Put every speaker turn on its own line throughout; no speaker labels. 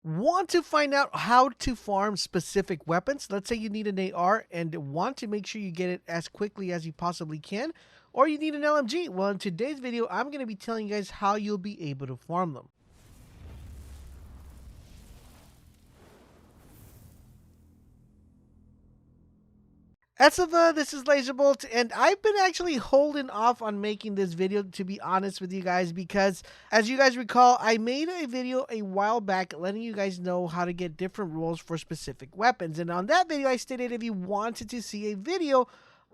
Want to find out how to farm specific weapons? Let's say you need an AR and want to make sure you get it as quickly as you possibly can, or you need an LMG. Well, in today's video, I'm going to be telling you guys how you'll be able to farm them. This is LaserBolt, and I've been actually holding off on making this video, to be honest with you guys, because as you guys recall, I made a video a while back letting you guys know how to get different rules for specific weapons. And on that video, I stated if you wanted to see a video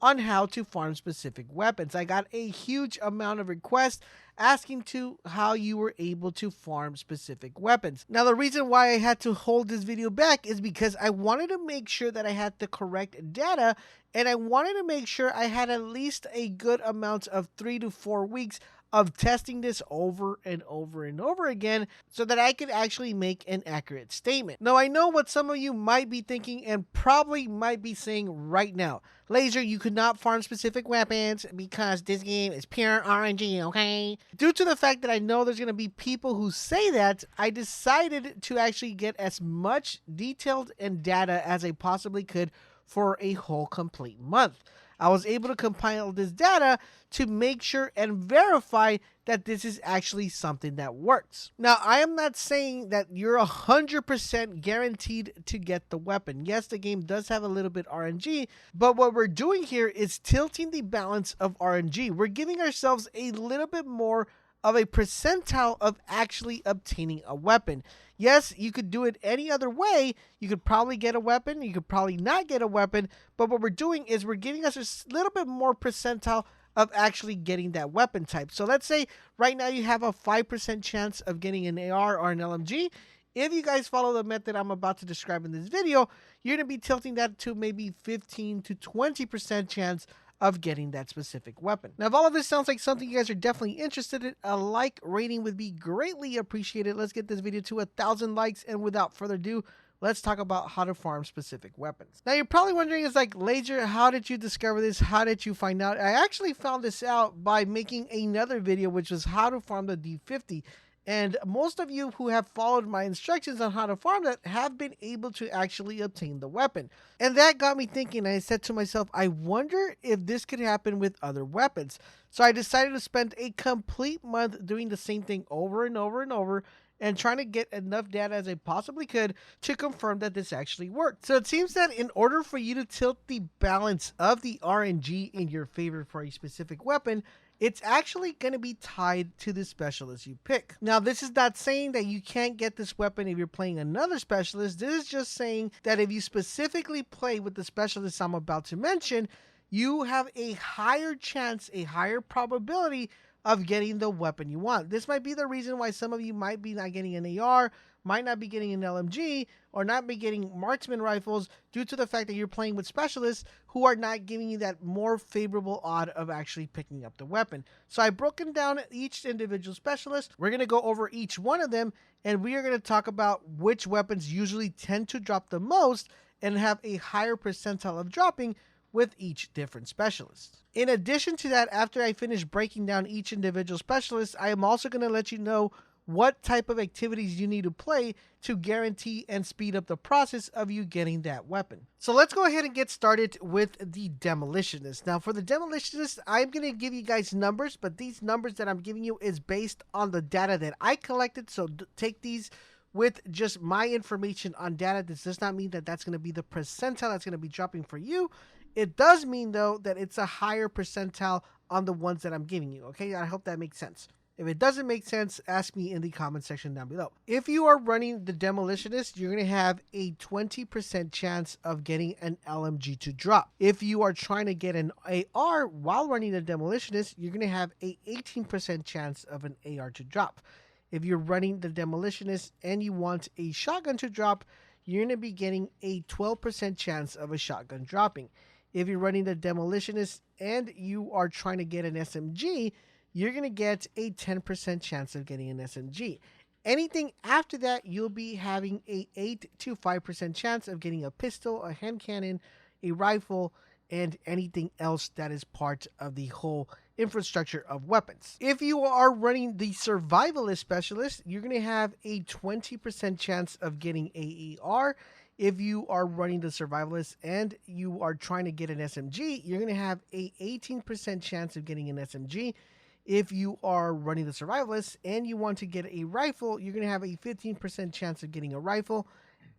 on how to farm specific weapons. I got a huge amount of requests asking to how you were able to farm specific weapons. Now, the reason why I had to hold this video back is because I wanted to make sure that I had the correct data, and I wanted to make sure I had at least a good amount of 3 to 4 weeks of testing this over and over and over again so that I could actually make an accurate statement. Now, I know what some of you might be thinking and probably might be saying right now. Laser, you could not farm specific weapons because this game is pure RNG, okay? Due to the fact that I know there's going to be people who say that, I decided to actually get as much detailed and data as I possibly could for a whole complete month. I was able to compile this data to make sure and verify that this is actually something that works. Now, I am not saying that you're 100% guaranteed to get the weapon. Yes, the game does have a little bit RNG, but what we're doing here is tilting the balance of RNG. We're giving ourselves a little bit more of a percentile of actually obtaining a weapon. Yes, you could do it any other way. You could probably get a weapon. You could probably not get a weapon. But what we're doing is we're giving us a little bit more percentile of actually getting that weapon type. So let's say right now you have a 5% chance of getting an AR or an LMG. If you guys follow the method I'm about to describe in this video, you're going to be tilting that to maybe 15 to 20% chance of getting that specific weapon. Now, if all of this sounds like something you guys are definitely interested in, a like rating would be greatly appreciated. Let's get this video to 1,000 likes, and without further ado, let's talk about how to farm specific weapons. Now, you're probably wondering, is like, Laser, how did you discover this? How did you find out? I actually found this out by making another video, which was how to farm the D50. And most of you who have followed my instructions on how to farm that have been able to actually obtain the weapon. And that got me thinking. I said to myself, I wonder if this could happen with other weapons. So I decided to spend a complete month doing the same thing over and over and over and trying to get enough data as I possibly could to confirm that this actually worked. So it seems that in order for you to tilt the balance of the RNG in your favor for a specific weapon, it's actually going to be tied to the specialist you pick. Now, this is not saying that you can't get this weapon if you're playing another specialist. This is just saying that if you specifically play with the specialist I'm about to mention, you have a higher chance, a higher probability of getting the weapon you want. This might be the reason why some of you might be not getting an AR, might not be getting an LMG, or not be getting marksman rifles due to the fact that you're playing with specialists who are not giving you that more favorable odd of actually picking up the weapon. So I've broken down each individual specialist. We're going to go over each one of them, and we are going to talk about which weapons usually tend to drop the most and have a higher percentile of dropping with each different specialist. In addition to that, after I finish breaking down each individual specialist, I am also going to let you know what type of activities you need to play to guarantee and speed up the process of you getting that weapon. So let's go ahead and get started with the Demolitionist. Now, for the Demolitionist, I'm going to give you guys numbers, but these numbers that I'm giving you is based on the data that I collected. So take these with just my information on data. This does not mean that that's going to be the percentile that's going to be dropping for you. It does mean, though, that it's a higher percentile on the ones that I'm giving you, okay? I hope that makes sense. If it doesn't make sense, ask me in the comment section down below. If you are running the Demolitionist, you're going to have a 20% chance of getting an LMG to drop. If you are trying to get an AR while running the Demolitionist, you're going to have a 18% chance of an AR to drop. If you're running the Demolitionist and you want a shotgun to drop, you're going to be getting a 12% chance of a shotgun dropping. If you're running the Demolitionist and you are trying to get an SMG, you're going to get a 10% chance of getting an SMG. Anything after that, you'll be having a 8 to 5% chance of getting a pistol, a hand cannon, a rifle, and anything else that is part of the whole infrastructure of weapons. If you are running the survivalist specialist, you're going to have a 20% chance of getting AER. If you are running the survivalist and you are trying to get an SMG, you're going to have a 18% chance of getting an SMG. If you are running the survivalist and you want to get a rifle, you're going to have a 15% chance of getting a rifle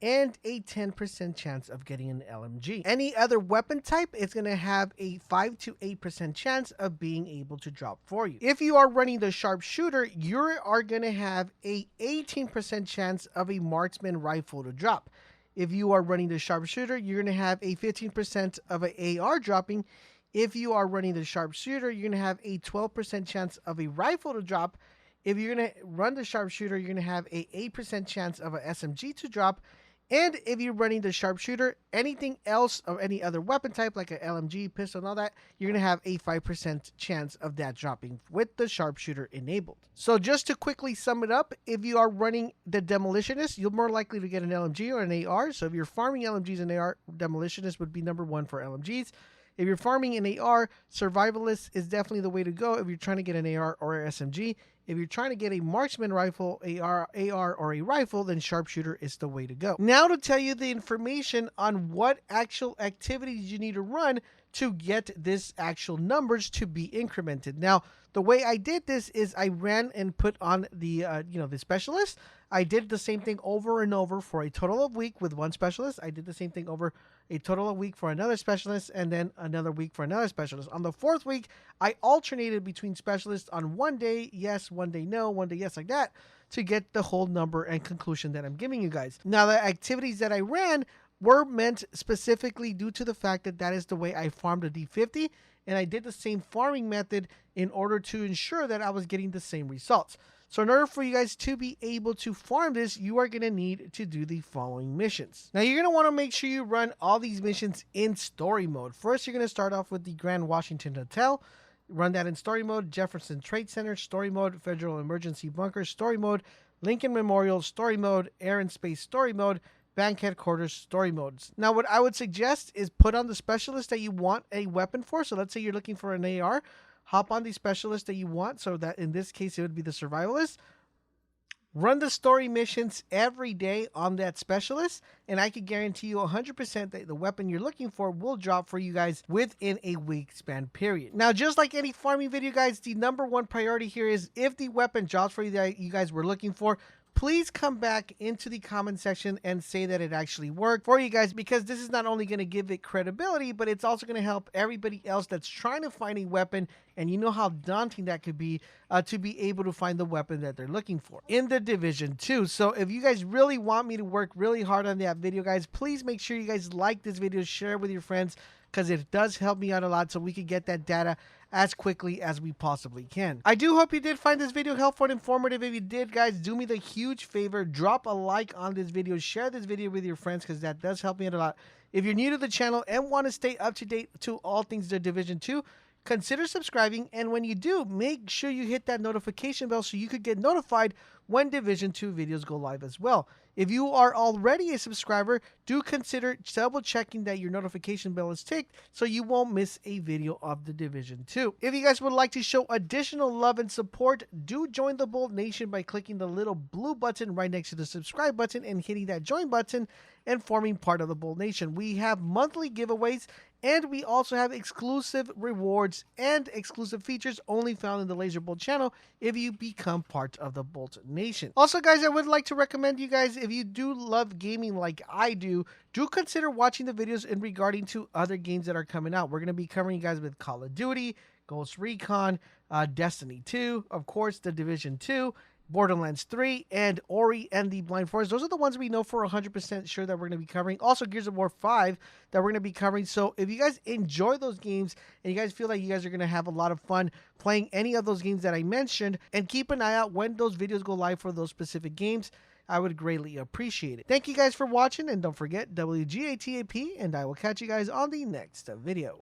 and a 10% chance of getting an LMG. Any other weapon type is going to have a 5 to 8% chance of being able to drop for you. If you are running the sharpshooter, you are going to have a 18% chance of a marksman rifle to drop. If you are running the sharpshooter, you're going to have a 15% of an AR dropping. If you are running the sharpshooter, you're going to have a 12% chance of a rifle to drop. If you're going to run the sharpshooter, you're going to have a 8% chance of a SMG to drop. And if you're running the sharpshooter, anything else or any other weapon type like an LMG, pistol, and all that, you're going to have a 5% chance of that dropping with the sharpshooter enabled. So just to quickly sum it up, if you are running the Demolitionist, you're more likely to get an LMG or an AR. So if you're farming LMGs and AR, Demolitionist would be #1 for LMGs. If you're farming an AR, Survivalist is definitely the way to go if you're trying to get an AR or an SMG. If you're trying to get a marksman rifle, AR, or a rifle, then Sharpshooter is the way to go. Now to tell you the information on what actual activities you need to run to get this actual numbers to be incremented. Now, the way I did this is I ran and put on the, the specialist. I did the same thing over and over for a total of week with one specialist. I did the same thing over a total of week for another specialist, and then another week for another specialist. On the 4th week, I alternated between specialists on one day, yes, one day, no, one day, yes, like that, to get the whole number and conclusion that I'm giving you guys. Now, the activities that I ran were meant specifically due to the fact that that is the way I farmed a D50, and I did the same farming method in order to ensure that I was getting the same results. So in order for you guys to be able to farm this, you are going to need to do the following missions. Now, you're going to want to make sure you run all these missions in story mode. First, you're going to start off with the Grand Washington Hotel. Run that in story mode. Jefferson Trade Center, story mode. Federal Emergency Bunker, story mode. Lincoln Memorial, story mode. Air and Space, story mode. Bank Headquarters, story modes. Now, what I would suggest is put on the specialist that you want a weapon for. So let's say you're looking for an AR. Hop on the specialist that you want, so that in this case it would be the survivalist. Run the story missions every day on that specialist, and I can guarantee you 100% that the weapon you're looking for will drop for you guys within a week span period. Now, just like any farming video, guys, the #1 priority here is if the weapon drops for you that you guys were looking for, please come back into the comment section and say that it actually worked for you guys, because this is not only going to give it credibility, but it's also going to help everybody else that's trying to find a weapon, and you know how daunting that could be to be able to find the weapon that they're looking for in the Division 2. So if you guys really want me to work really hard on that video, guys, please make sure you guys like this video, share it with your friends, because it does help me out a lot so we can get that data as quickly as we possibly can. I do hope you did find this video helpful and informative. If you did, guys, do me the huge favor, drop a like on this video, share this video with your friends, because that does help me out a lot. If you're new to the channel and want to stay up to date to all things the Division 2, consider subscribing, and when you do, make sure you hit that notification bell so you could get notified when Division 2 videos go live as well. If you are already a subscriber, do consider double checking that your notification bell is ticked so you won't miss a video of the Division 2. If you guys would like to show additional love and support, do join the Bolt Nation by clicking the little blue button right next to the subscribe button and hitting that join button and forming part of the Bolt Nation. We have monthly giveaways, and we also have exclusive rewards and exclusive features only found in the LaserBolt channel if you become part of the Bolt Nation. Also, guys, I would like to recommend you guys, if you do love gaming like I do consider watching the videos in regarding to other games that are coming out. We're going to be covering you guys with Call of Duty, Ghost Recon, Destiny 2, of course, the Division 2, Borderlands 3, and Ori and the Blind Forest. Those are the ones we know for 100% sure that we're going to be covering. Also, Gears of War 5 that we're going to be covering. So if you guys enjoy those games and you guys feel like you guys are going to have a lot of fun playing any of those games that I mentioned, and keep an eye out when those videos go live for those specific games, I would greatly appreciate it. Thank you guys for watching, and don't forget WGATAP, and I will catch you guys on the next video.